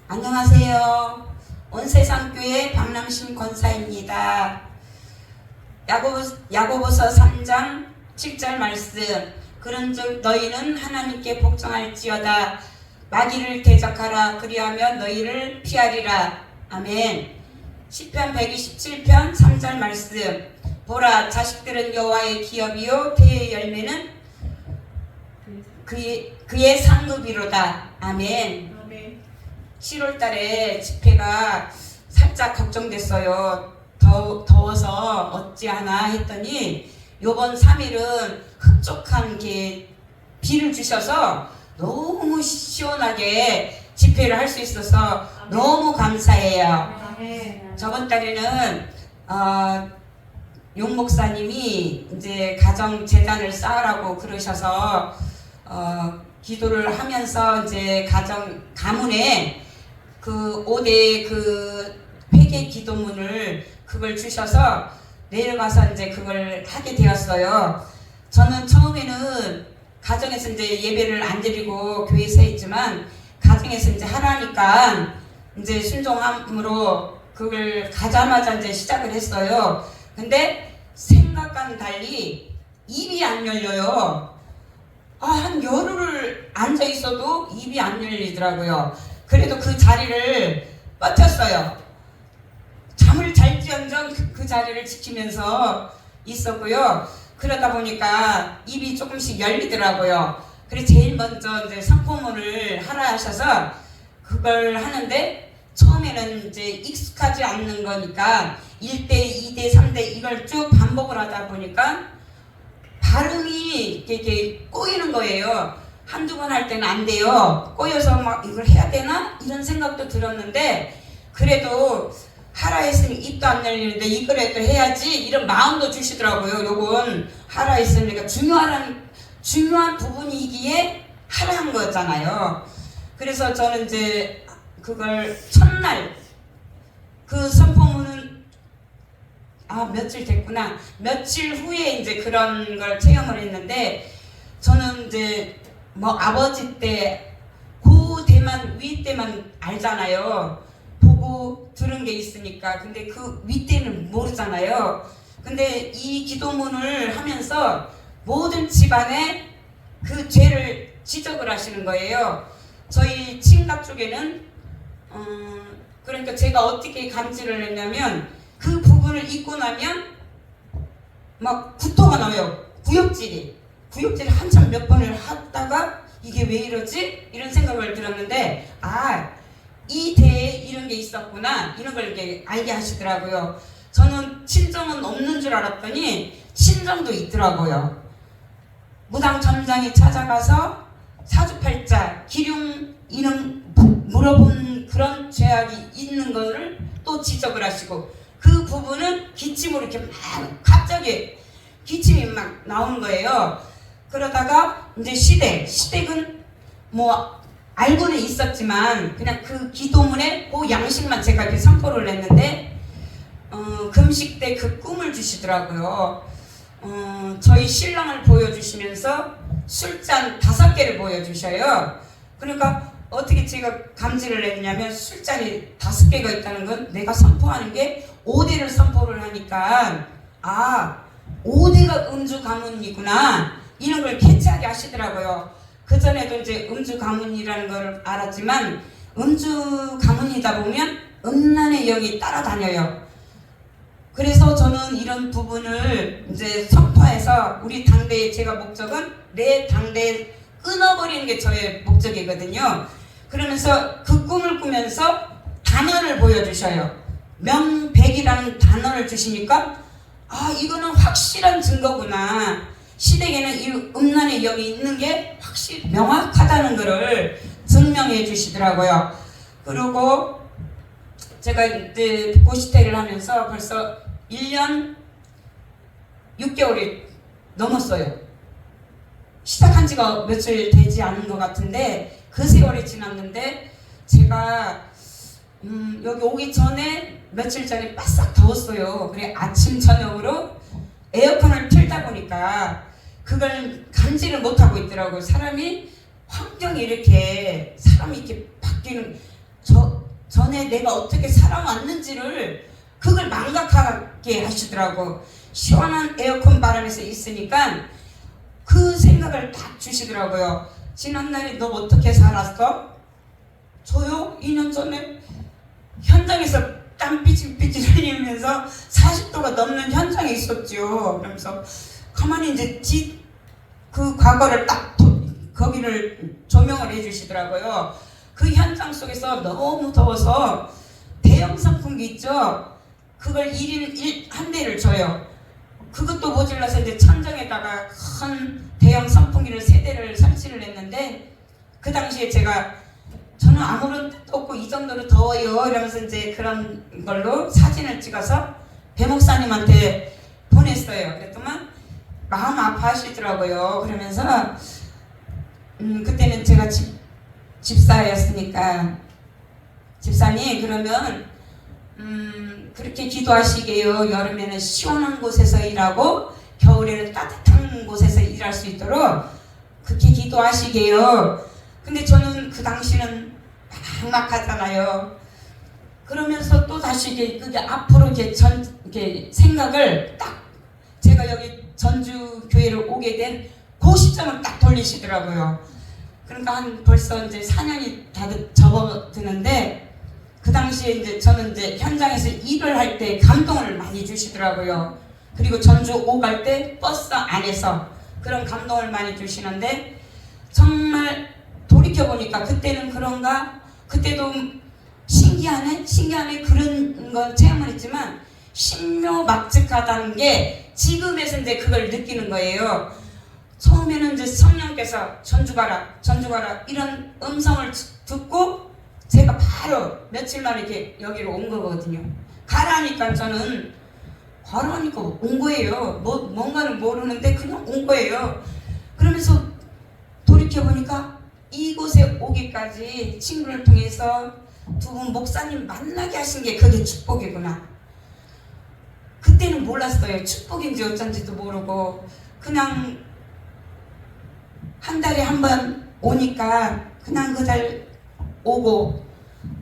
안녕하세요. 온세상교회 박남신 권사입니다. 야고보서 3장 7절 말씀. 그런즉 너희는 하나님께 복종할지어다. 마귀를 대적하라. 그리하면 너희를 피하리라. 아멘. 시편 127편 3절 말씀. 보라, 자식들은 여호와의 기업이요 태의 열매는 그의 상급이로다. 아멘. 7월달에 집회가 살짝 걱정됐어요. 더워서 어찌하나 했더니 요번 3일은 흡족한 게 비를 주셔서 너무 시원하게 집회를 할 수 있어서 너무 감사해요. 저번 달에는 용 목사님이 이제 가정 재단을 쌓으라고 그러셔서 기도를 하면서 이제 가문에 그 5대 그 회개 기도문을 그걸 주셔서 내려가서 이제 그걸 하게 되었어요. 저는 처음에는 가정에서 이제 예배를 안 드리고 교회에 서 있지만 가정에서 이제 하라니까 이제 순종함으로 그걸 가자마자 이제 시작을 했어요. 근데 생각과는 달리 입이 안 열려요. 한 열흘을 앉아 있어도 입이 안 열리더라고요. 그래도 그 자리를 버텼어요. 잠을 잘지언정 그 자리를 지키면서 있었고요. 그러다 보니까 입이 조금씩 열리더라고요. 그래서 제일 먼저 이제 선포문을 하라 하셔서 그걸 하는데 처음에는 이제 익숙하지 않는 거니까 1대, 2대, 3대 이걸 쭉 반복을 하다 보니까 발음이 이렇게 꼬이는 거예요. 한두 번 할 때는 안 돼요. 꼬여서 막 이걸 해야 되나? 이런 생각도 들었는데 그래도 하라 했으니 입도 안 열리는데 이거라도 해야지 이런 마음도 주시더라고요. 요건 하라 했으니까 중요한 부분이기에 하라 한 거잖아요. 그래서 저는 이제 그걸 첫날 그 선포문은 며칠 됐구나. 며칠 후에 이제 그런 걸 체험을 했는데 저는 이제 뭐 아버지 때 그 때만 위 때만 알잖아요. 보고 들은 게 있으니까. 근데 그 위 때는 모르잖아요. 근데 이 기도문을 하면서 모든 집안에 그 죄를 지적을 하시는 거예요. 저희 친가 쪽에는 그러니까 제가 어떻게 감지를 했냐면 그 부분을 읽고 나면 막 구토가 나요. 구역질이 한참 몇 번을 하다가 이게 왜 이러지? 이런 생각을 들었는데 이 대에 이런 게 있었구나 이런 걸 이렇게 알게 하시더라고요. 저는 친정은 없는 줄 알았더니 친정도 있더라고요. 무당 점장이 찾아가서 사주팔자 기륭 이름 물어본 그런 죄악이 있는 거를 또 지적을 하시고 그 부분은 기침으로 이렇게 막 갑자기 기침이 막 나오는 거예요. 그러다가 이제 시댁은 뭐 알고는 있었지만 그냥 그 기도문에 그 양식만 제가 이렇게 선포를 했는데 금식 때 그 꿈을 주시더라고요. 저희 신랑을 보여주시면서 술잔 5개를 보여주셔요. 그러니까 어떻게 제가 감지를 했냐면 술잔이 5개가 있다는 건 내가 선포하는 게 5대를 선포를 하니까 5대가 음주 가문이구나 이런 걸 캐치하게 하시더라고요. 그전에도 이제 음주 가문이라는 걸 알았지만 음주 가문이다 보면 음란의 영이 따라다녀요. 그래서 저는 이런 부분을 이제 선포해서 우리 당대의 제가 목적은 내 당대에 끊어버리는 게 저의 목적이거든요. 그러면서 그 꿈을 꾸면서 단어를 보여주셔요. 명백이라는 단어를 주시니까 이거는 확실한 증거구나. 시댁에는 이 음란의 영이 있는 게 확실히 명확하다는 것을 증명해 주시더라고요. 그리고 제가 이제 고시태를 하면서 벌써 1년 6개월이 넘었어요. 시작한 지가 며칠 되지 않은 것 같은데 그 세월이 지났는데 제가 여기 오기 전에 며칠 전에 바싹 더웠어요. 그래 아침 저녁으로 에어컨을 틀다 보니까 그걸 감지를 못하고 있더라고요. 사람이 환경이 이렇게 사람이 이렇게 바뀌는 전에 내가 어떻게 살아왔는지를 그걸 망각하게 하시더라고. 시원한 에어컨 바람에서 있으니까 그 생각을 딱 주시더라고요. 지난날에 너 어떻게 살았어? 저요? 2년 전에 현장에서 땀 삐질삐질 흘리면서 40도가 넘는 현장에 있었죠. 그러면서 가만히 이제 그 과거를 딱 거기를 조명을 해주시더라고요. 그 현장 속에서 너무 더워서 대형 선풍기 있죠? 그걸 1인 한 대를 줘요. 그것도 모질라서 이제 천정에다가 큰 대형 선풍기를 3대를 설치를 했는데, 그 당시에 저는 아무런 뜻도 없고 이 정도로 더워요 이러면서 이제 그런 걸로 사진을 찍어서 배 목사님한테 보냈어요. 그랬더만 마음 아파하시더라고요. 그러면서 그때는 제가 집사였으니까, 집사님 그러면 그렇게 기도하시게요. 여름에는 시원한 곳에서 일하고 겨울에는 따뜻한 곳에서 일할 수 있도록 그렇게 기도하시게요. 근데 저는 그 당시는 막막하잖아요. 그러면서 또 다시 그게 앞으로 이렇게 생각을 딱, 제가 여기 전주 교회를 오게 된 그 시점을 딱 돌리시더라고요. 그러니까 벌써 이제 4년이 다 접어드는데, 그 당시에 이제 저는 이제 현장에서 일을 할 때 감동을 많이 주시더라고요. 그리고 전주 오갈 때 버스 안에서 그런 감동을 많이 주시는데, 정말 돌이켜보니까 그때는 그런가? 그때도 신기하네 그런 건 체험을 했지만 신묘막측하다는 게 지금에서 이제 그걸 느끼는 거예요. 처음에는 이제 성령께서 전주 가라 이런 음성을 듣고 제가 바로 며칠 만에 이렇게 여기로 온 거거든요. 가라니까 저는 가라니까 온 거예요. 뭔가는 모르는데 그냥 온 거예요. 그러면서 돌이켜보니까 이곳에 오기까지 친구를 통해서 두 분 목사님 만나게 하신 게 그게 축복이구나. 그때는 몰랐어요. 축복인지 어쩐지도 모르고 그냥 한 달에 한 번 오니까 그냥 그 달 오고,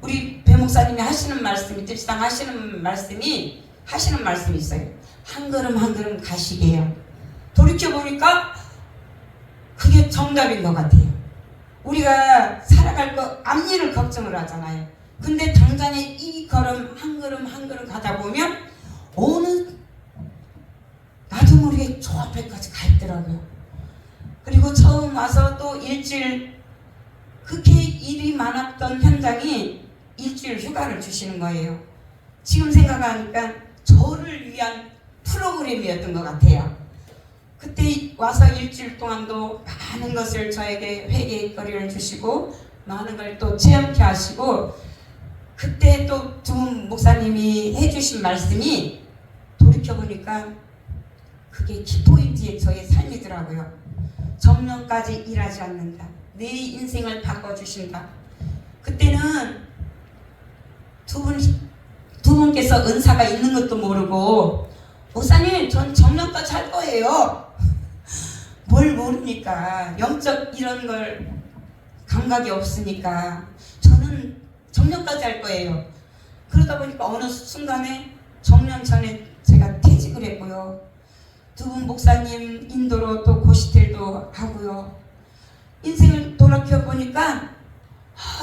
우리 배 목사님이 하시는 말씀이, 뜰시당 하시는 말씀이 있어요. 한 걸음 한 걸음 가시게요. 돌이켜보니까 그게 정답인 것 같아요. 우리가 살아갈 거 앞일을 걱정을 하잖아요. 근데 당장에 이 걸음 한 걸음 가다 보면 나도 모르게 저 앞에까지 가 있더라고요. 그리고 처음 와서 또 일주일, 그렇게 일이 많았던 현장이 일주일 휴가를 주시는 거예요. 지금 생각하니까 저를 위한 프로그램이었던 것 같아요. 그때 와서 일주일 동안도 많은 것을 저에게 회개거리를 주시고 많은 걸 또 체험케 하시고, 그때 또 두 목사님이 해주신 말씀이 돌이켜보니까 그게 키포인트의 저의 삶이더라고요. 정년까지 일하지 않는다. 내 인생을 바꿔주신다. 그때는 두 분께서 은사가 있는 것도 모르고, 목사님 전 정년까지 할 거예요. 뭘 모르니까, 영적 이런 걸 감각이 없으니까 저는 정년까지 할 거예요. 그러다 보니까 어느 순간에 정년 전에 제가 퇴직을 했고요. 두 분 목사님 인도로 또 고시텔도 하고요. 인생을 돌아켜보니까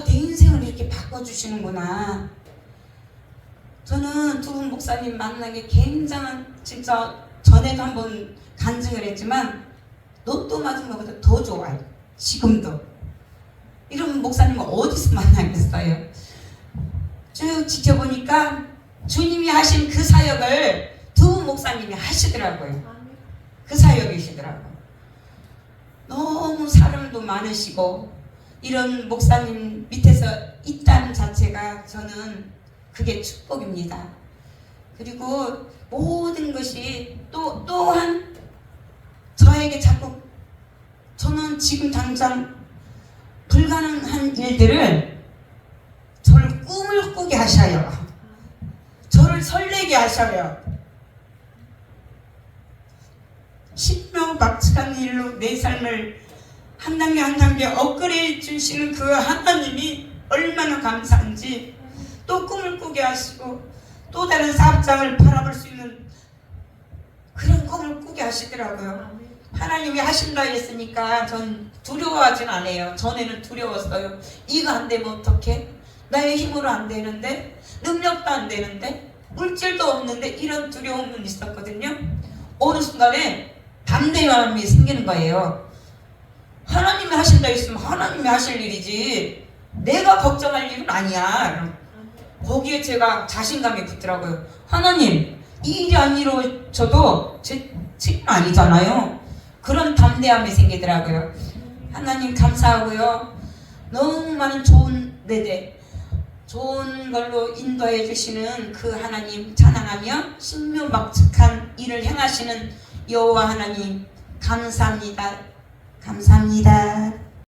내 인생을 이렇게 바꿔주시는구나. 저는 두 분 목사님 만나기 굉장한, 진짜 전에도 한번 간증을 했지만 로또 맞은 것보다 더 좋아요. 지금도. 이런 목사님은 어디서 만나겠어요? 쭉 지켜보니까 주님이 하신 그 사역을 두 분 목사님이 하시더라고요. 그 사역이시더라고요. 너무 사람도 많으시고 이런 목사님 밑에서 있다는 자체가 저는 그게 축복입니다. 그리고 모든 것이 또한 저에게 자꾸, 저는 지금 당장 불가능한 일들을 저를 꿈을 꾸게 하셔요. 저를 설레게 하셔요. 신명박측한 일로 내 삶을 한 단계 한 단계 업그레이드 주시는 그 하나님이 얼마나 감사한지, 또 꿈을 꾸게 하시고 또 다른 사업장을 바라볼 수 있는 그런 꿈을 꾸게 하시더라고요. 하나님이 하신다 했으니까 전 두려워하진 않아요. 전에는 두려웠어요. 이거 안 되면 어떡해? 나의 힘으로 안 되는데, 능력도 안 되는데, 물질도 없는데, 이런 두려움은 있었거든요. 어느 순간에 담대함이 생기는 거예요. 하나님이 하신다 했으면 하나님이 하실 일이지 내가 걱정할 일은 아니야. 거기에 제가 자신감이 붙더라고요. 하나님, 이 일이 안 이루어져도 제 책임 아니잖아요. 그런 담대함이 생기더라고요. 하나님 감사하고요. 너무 많은 좋은 좋은 걸로 인도해 주시는 그 하나님 찬양하며 신묘막측한 일을 행하시는 여호와 하나님 감사합니다. 감사합니다.